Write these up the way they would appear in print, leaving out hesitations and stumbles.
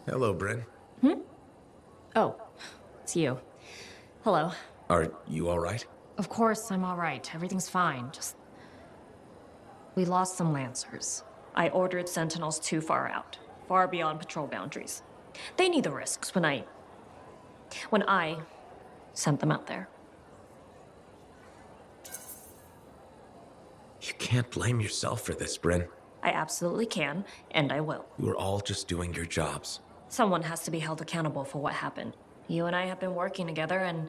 Hello, Bryn. Oh, it's you. Hello. Are you all right? Of course, I'm all right. Everything's fine. Just... we lost some Lancers. I ordered Sentinels too far out. Far beyond patrol boundaries. They need the risks when I sent them out there. You can't blame yourself for this, Bryn. I absolutely can, and I will. You were all just doing your jobs. Someone has to be held accountable for what happened. You and I have been working together, and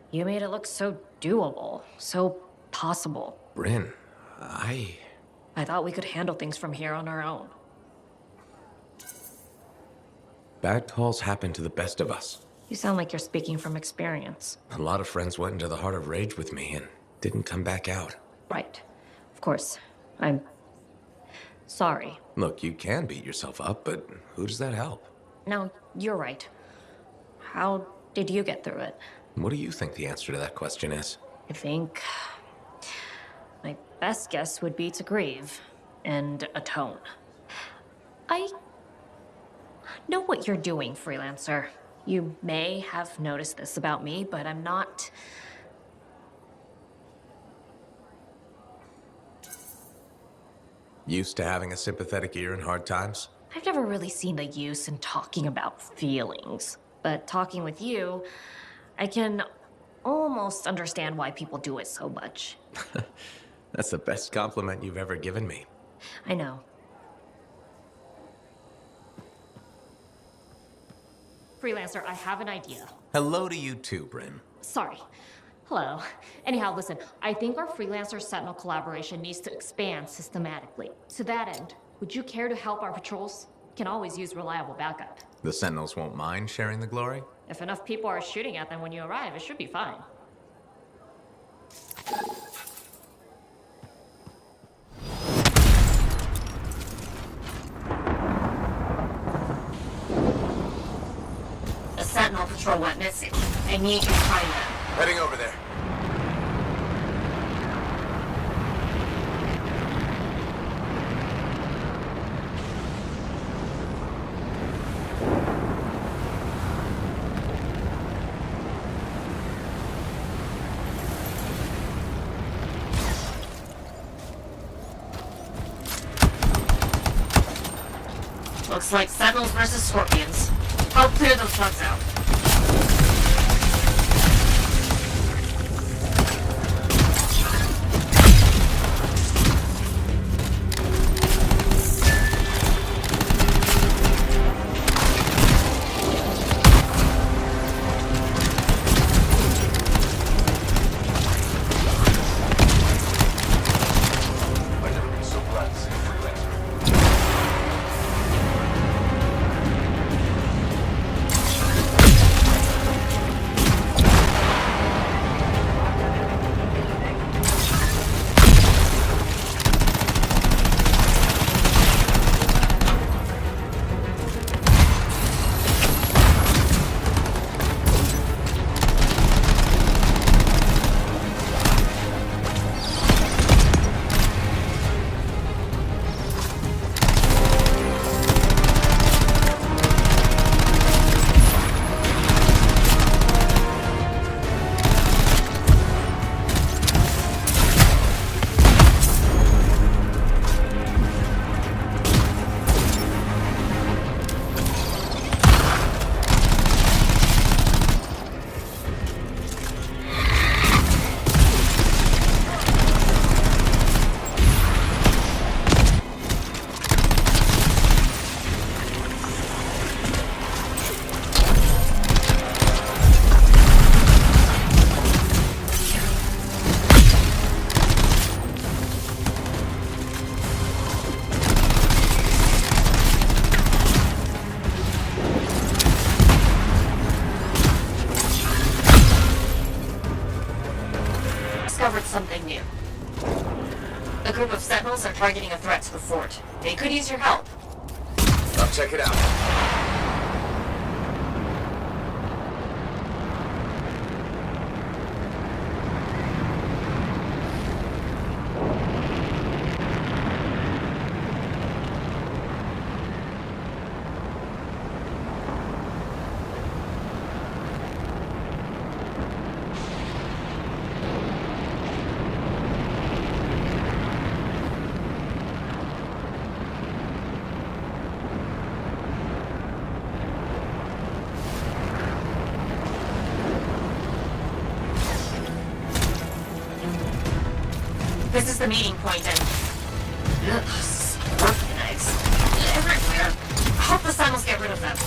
you made it look so doable, so possible. Bryn, I thought we could handle things from here on our own. Bad calls happen to the best of us. You sound like you're speaking from experience. A lot of friends went into the heart of rage with me and didn't come back out. Right. Of course. I'm sorry. Look, you can beat yourself up, but who does that help? No, you're right. How did you get through it? What do you think the answer to that question is? I think my best guess would be to grieve and atone. I know what you're doing, freelancer. You may have noticed this about me, but I'm not... Used to having a sympathetic ear in hard times? I've never really seen the use in talking about feelings. But talking with you, I can almost understand why people do it so much. That's the best compliment you've ever given me. I know. Freelancer, I have an idea. Hello to you too, Bryn. Sorry. Hello. Anyhow, listen, I think our Freelancer Sentinel collaboration needs to expand systematically. To that end, would you care to help our patrols? Can always use reliable backup. The Sentinels won't mind sharing the glory? If enough people are shooting at them when you arrive, it should be fine. The Sentinel patrol went missing. I need you to find them. Heading over there. Looks like Sentinels versus Scorpions. Help clear those trucks out. I've never been so glad to see a freelancer. Discovered something new. A group of Sentinels are targeting a threat to the fort. They could use your help. I'll check it out. This is the meeting point, and... Ugh, scorpion eggs. Everywhere. I hope the sun will get rid of them.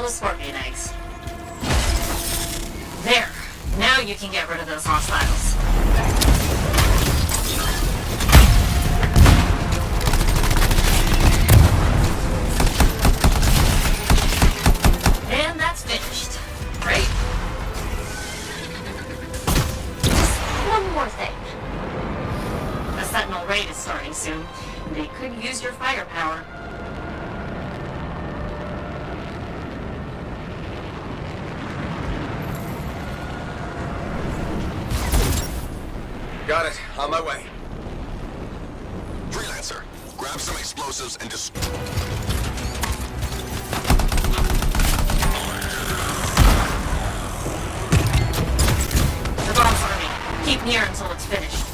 The scorpion eggs. There. Now you can get rid of those hostiles. And that's finished. Great. Just one more thing. The Sentinel raid is starting soon. They could use your firepower. Got it. On my way. Freelancer, grab some explosives and just... The bomb's army. Keep near until it's finished.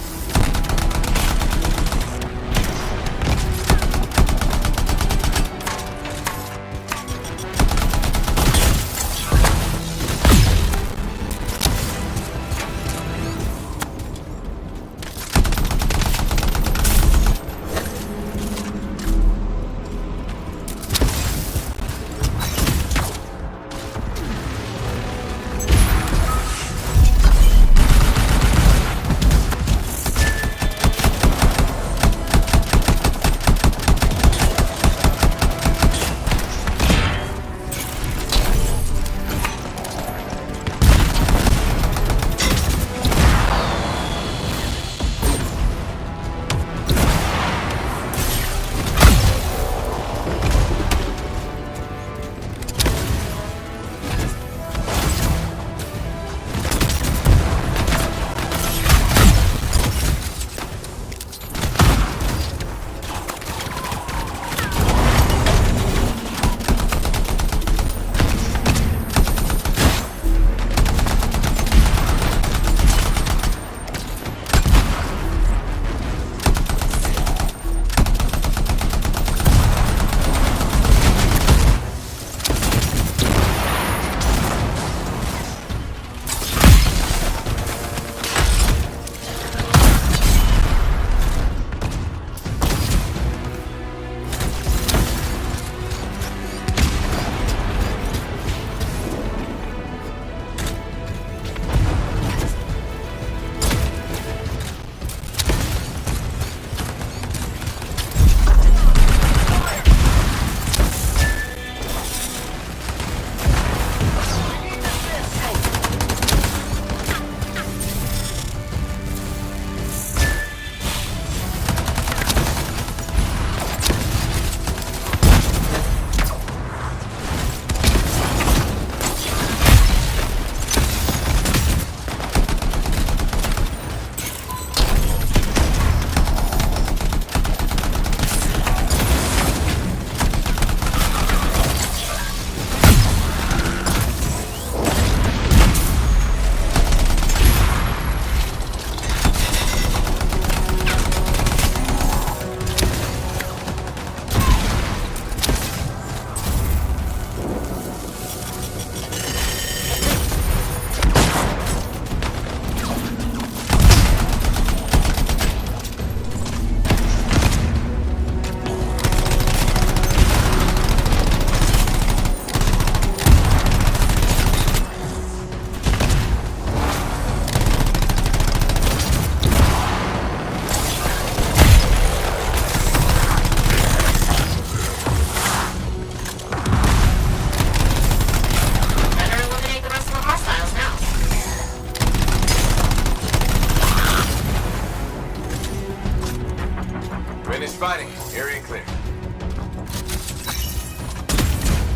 fighting. Area clear.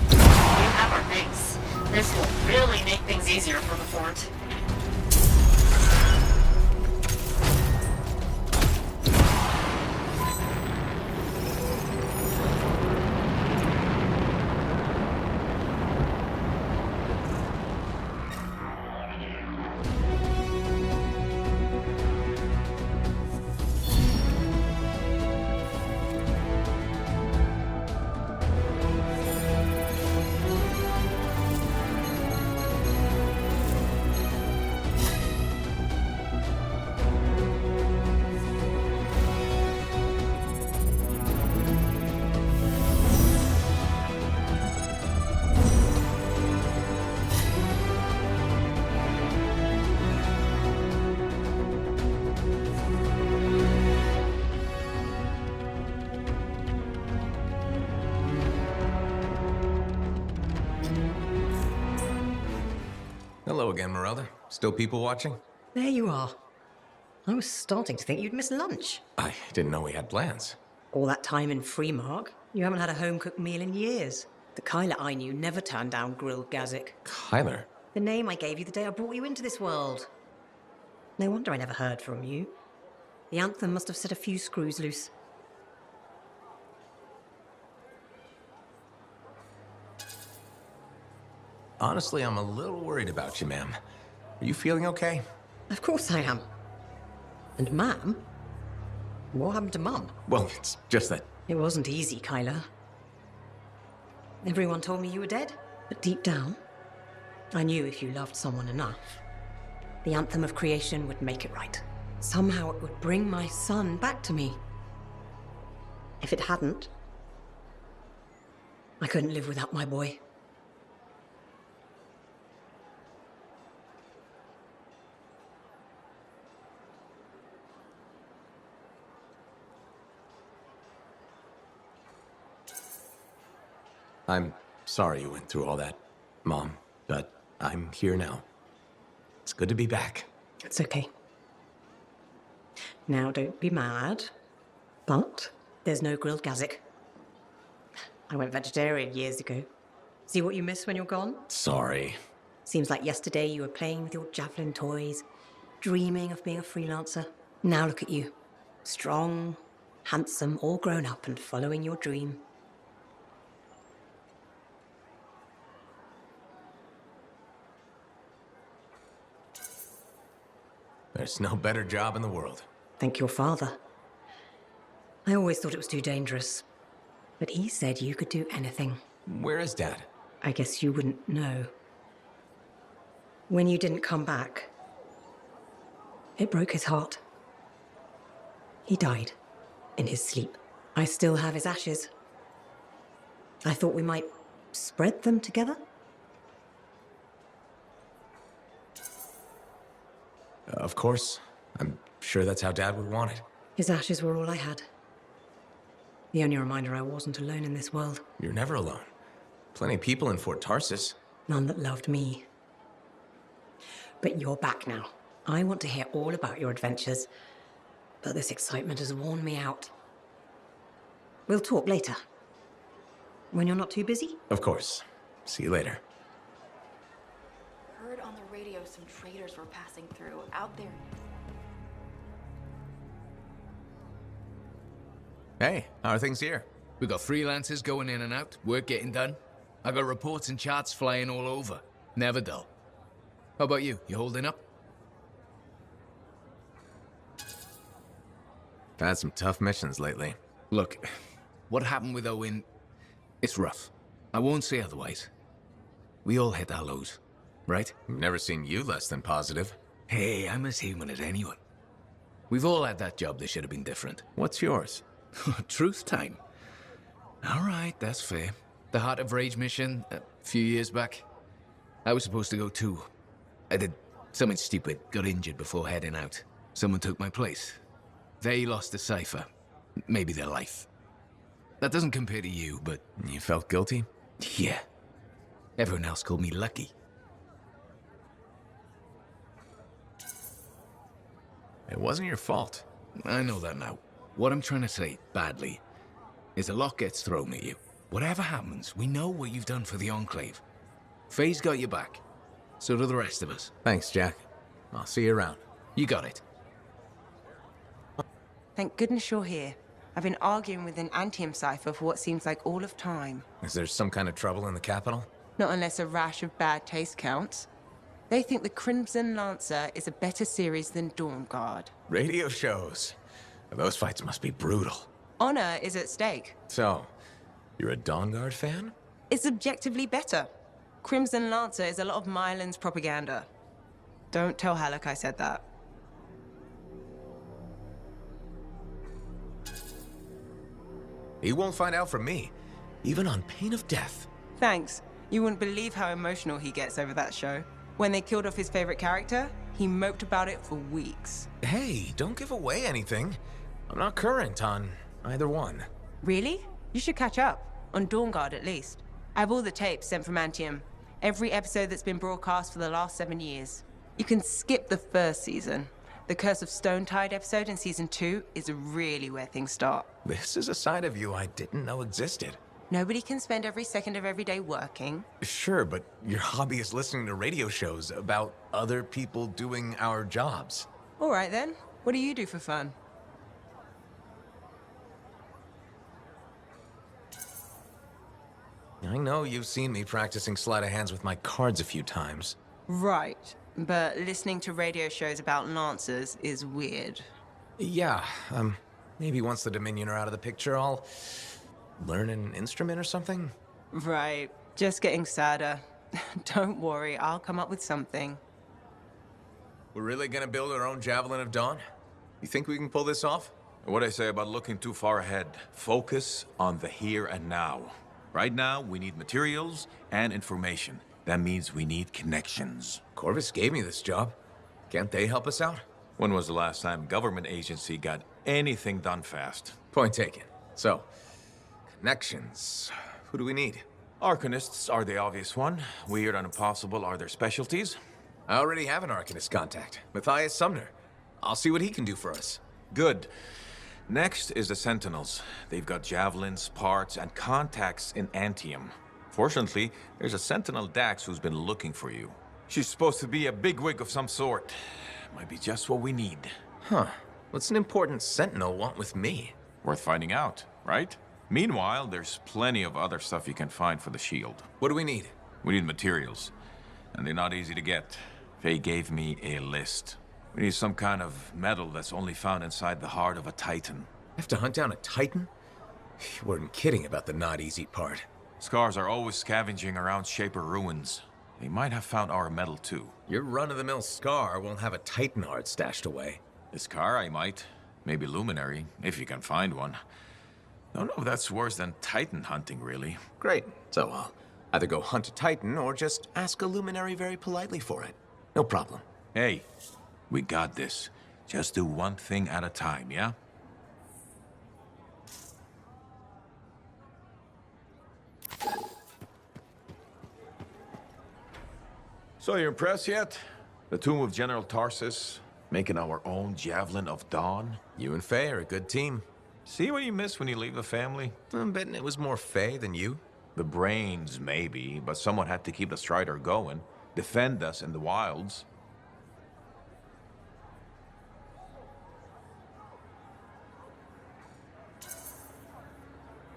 We have our base. This will really make things easier for the fort. Hello again, Merelda. Still people watching? There you are. I was starting to think you'd miss lunch. I didn't know we had plans. All that time in Freemark, you haven't had a home-cooked meal in years. The Kyla I knew never turned down grilled gazik. Kyler? The name I gave you the day I brought you into this world. No wonder I never heard from you. The Anthem must have set a few screws loose. Honestly, I'm a little worried about you, ma'am. Are you feeling okay? Of course I am. And Ma'am? What happened to Mum? Well, it's just that... It wasn't easy, Kyla. Everyone told me you were dead, but deep down, I knew if you loved someone enough, the Anthem of creation would make it right. Somehow it would bring my son back to me. If it hadn't, I couldn't live without my boy. I'm sorry you went through all that, Mom, but I'm here now. It's good to be back. It's okay. Now don't be mad, but there's no grilled gazik. I went vegetarian years ago. See what you miss when you're gone? Sorry. Seems like yesterday you were playing with your javelin toys, dreaming of being a freelancer. Now look at you. Strong, handsome, all grown up and following your dream. There's no better job in the world. Thank your father. I always thought it was too dangerous, but he said you could do anything. Where is Dad? I guess you wouldn't know. When you didn't come back, it broke his heart. He died in his sleep. I still have his ashes. I thought we might spread them together. Of course. I'm sure that's how Dad would want it. His ashes were all I had. The only reminder I wasn't alone in this world. You're never alone. Plenty of people in Fort Tarsis. None that loved me. But you're back now. I want to hear all about your adventures, but this excitement has worn me out. We'll talk later. When you're not too busy? Of course. See you later. Heard on the radio some traders were passing through out there. Hey, how are things here? We got freelancers going in and out, work getting done. I got reports and charts flying all over. Never dull. How about you? You holding up? I've had some tough missions lately. Look, what happened with Owen, it's rough. I won't say otherwise. We all hit our lows, right? I've never seen you less than positive. Hey, I'm as human as anyone. We've all had that job that should have been different. What's yours? Truth time. All right, that's fair. The Heart of Rage mission, a few years back. I was supposed to go too. I did something stupid, got injured before heading out. Someone took my place. They lost the cipher. Maybe their life. That doesn't compare to you, but... You felt guilty? Yeah. Everyone else called me lucky. It wasn't your fault. I know that now. what I'm trying to say, badly, is a lot gets thrown at you. Whatever happens, we know what you've done for the Enclave. Faye's got your back. So do the rest of us. Thanks, Jack. I'll see you around. You got it. Thank goodness you're here. I've been arguing with an Anthem cipher for what seems like all of time. Is there some kind of trouble in the capital? Not unless a rash of bad taste counts. They think the Crimson Lancer is a better series than Dawn Guard. Radio shows. Those fights must be brutal. Honor is at stake. So, you're a Dawn Guard fan? It's objectively better. Crimson Lancer is a lot of Mylan's propaganda. Don't tell Halleck I said that. He won't find out from me, even on pain of death. Thanks. You wouldn't believe how emotional he gets over that show. When they killed off his favorite character, he moped about it for weeks. Hey, don't give away anything. I'm not current on either one. Really? You should catch up. On Dawn Guard, at least. I have all the tapes sent from Anthem. Every episode that's been broadcast for the last 7 years. You can skip the first season. The Curse of Stonetide episode in season 2 is really where things start. This is a side of you I didn't know existed. Nobody can spend every second of every day working. Sure, but your hobby is listening to radio shows about other people doing our jobs. All right then. What do you do for fun? I know you've seen me practicing sleight of hands with my cards a few times. Right. But listening to radio shows about Lancers is weird. Yeah, maybe once the Dominion are out of the picture, I'll learn an instrument or something? Right. Just getting sadder. Don't worry, I'll come up with something. We're really gonna build our own Javelin of Dawn? You think we can pull this off? What I say about looking too far ahead. Focus on the here and now. Right now, we need materials and information. That means we need connections. Corvus gave me this job. Can't they help us out? When was the last time a government agency got anything done fast? Point taken. So, connections. Who do we need? Arcanists are the obvious one. Weird and impossible are their specialties. I already have an Arcanist contact, Matthias Sumner. I'll see what he can do for us. Good. Next is the Sentinels. They've got javelins, parts, and contacts in Anthem. Fortunately, there's a Sentinel Dax who's been looking for you. She's supposed to be a bigwig of some sort. Might be just what we need. Huh. What's an important Sentinel want with me? Worth finding out, right? Meanwhile, there's plenty of other stuff you can find for the shield. What do we need? We need materials, and they're not easy to get. Faye gave me a list. We need some kind of metal that's only found inside the heart of a Titan. Have to hunt down a Titan? You weren't kidding about the not easy part. Scars are always scavenging around Shaper ruins. They might have found our metal too. Your run-of-the-mill Scar won't have a Titan heart stashed away. The Scar I might. Maybe Luminary, if you can find one. Don't know if that's worse than Titan hunting, really. Great. So I'll either go hunt a Titan or just ask a Luminary very politely for it. No problem. Hey, we got this. Just do one thing at a time, yeah? So you impressed yet? The tomb of General Tarsus, making our own Javelin of Dawn? You and Faye are a good team. See what you miss when you leave the family? I'm betting it was more Faye than you. The brains, maybe, but someone had to keep the Strider going. Defend us in the wilds.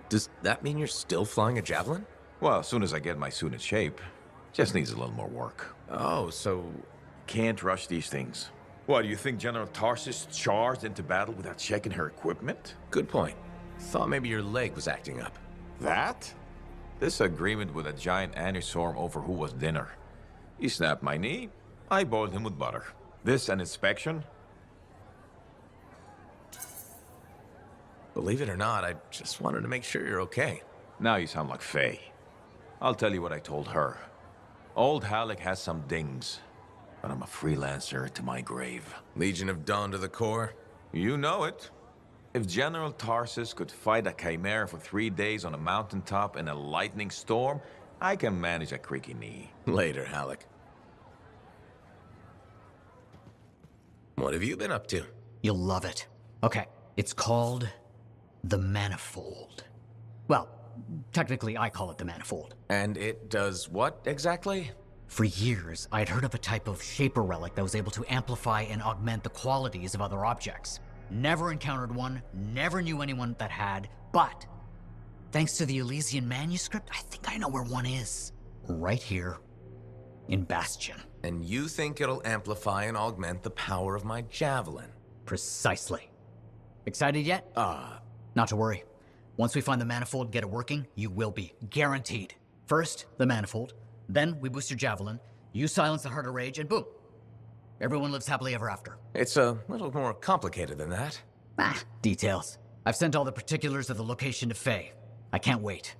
Does that mean you're still flying a Javelin? Well, as soon as I get my suit in shape. Just needs a little more work. Oh, so... Can't rush these things. What, do you think General Tarsus charged into battle without checking her equipment? Good point. Thought maybe your leg was acting up. That? Disagreement with a giant Anissorm over who was dinner. He snapped my knee. I boiled him with butter. This an inspection? Believe it or not, I just wanted to make sure you're okay. Now you sound like Faye. I'll tell you what I told her. Old Halleck has some dings, but I'm a freelancer to my grave. Legion of Dawn to the core? You know it. If General Tarsus could fight a chimera for 3 days on a mountaintop in a lightning storm, I can manage a creaky knee. Later, Halleck. What have you been up to? You'll love it. Okay, It's called the Manifold. Well, technically I call it the Manifold. And it does what exactly? For years, I'd heard of a type of shaper relic that was able to amplify and augment the qualities of other objects. Never encountered one, never knew anyone that had, but thanks to the Elysian manuscript, I think I know where one is. Right here in Bastion. And you think it'll amplify and augment the power of my javelin? Precisely. Excited yet? Not to worry. Once we find the Manifold and get it working, you will be. Guaranteed. First, the Manifold. Then we boost your javelin. You silence the Heart of Rage, and boom. Everyone lives happily ever after. It's a little more complicated than that. Details. I've sent all the particulars of the location to Faye. I can't wait.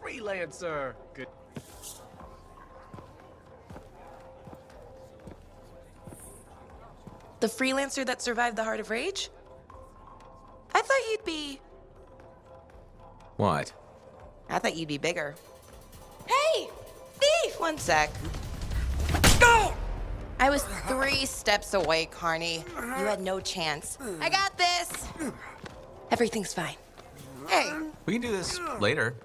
Freelancer! Good. The freelancer that survived the Heart of Rage? I thought you'd be... What? I thought you'd be bigger. Hey! Thief! One sec. I was 3 steps away, Carney. You had no chance. I got this! Everything's fine. Hey! We can do this later.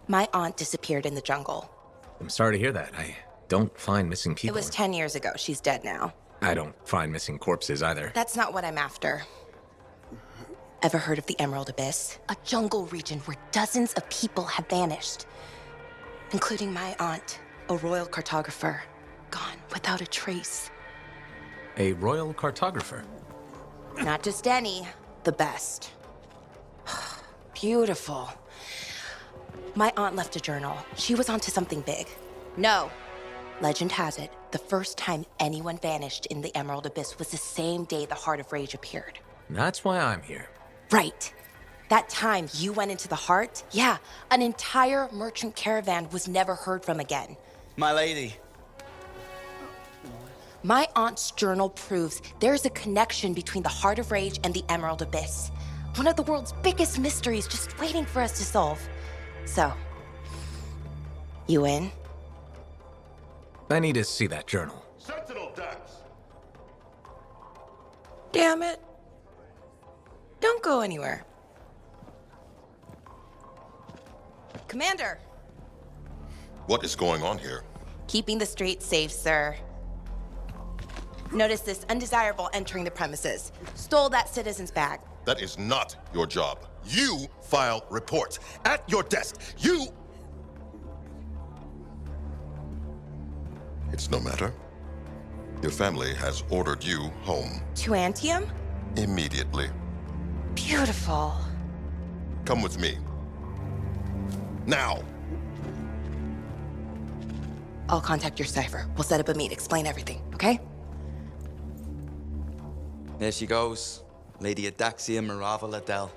My aunt disappeared in the jungle. I'm sorry to hear that. I don't find missing It people. was 10 years ago. She's dead now. I don't find missing corpses either. That's not what I'm after. Ever heard of the Emerald Abyss? A jungle region where dozens of people have vanished. Including my aunt, a royal cartographer. Gone without a trace. A royal cartographer? Not just any, the best. Beautiful. My aunt left a journal. She was onto something big. No. Legend has it, the first time anyone vanished in the Emerald Abyss was the same day the Heart of Rage appeared. That's why I'm here. Right. That time you went into the heart, yeah, an entire merchant caravan was never heard from again. My lady. My aunt's journal proves there's a connection between the Heart of Rage and the Emerald Abyss. One of the world's biggest mysteries just waiting for us to solve. So, you in? I need to see that journal. Sentinel Dax! Damn it. Don't go anywhere. Commander! What is going on here? Keeping the streets safe, sir. Notice this undesirable entering the premises. Stole that citizen's bag. That is not your job. You file reports. At your desk, you... It's no matter. Your family has ordered you home. To Anthem? Immediately. Beautiful. Come with me. Now! I'll contact your cipher. We'll set up a meet, explain everything, okay? There she goes. Lady Adaxia Mirava Ladell.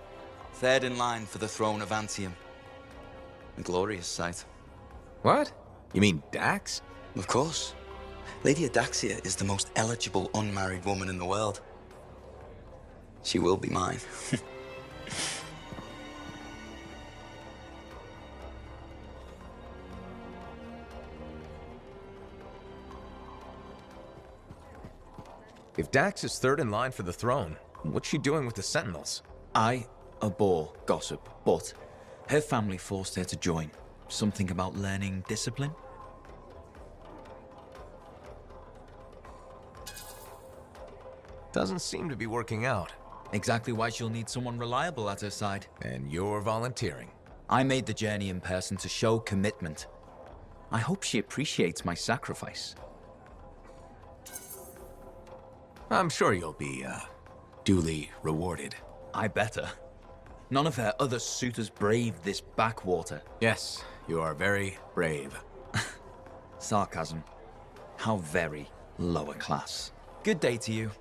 Third in line for the throne of Anthem. A glorious sight. What? You mean Dax? Of course. Lady Adaxia is the most eligible unmarried woman in the world. She will be mine. If Dax is third in line for the throne, what's she doing with the Sentinels? I abhor gossip, but her family forced her to join. Something about learning discipline? Doesn't seem to be working out. Exactly why she'll need someone reliable at her side. And you're volunteering. I made the journey in person to show commitment. I hope she appreciates my sacrifice. I'm sure you'll be, duly rewarded. I better. None of her other suitors braved this backwater. Yes, you are very brave. Sarcasm. How very lower class. Good day to you.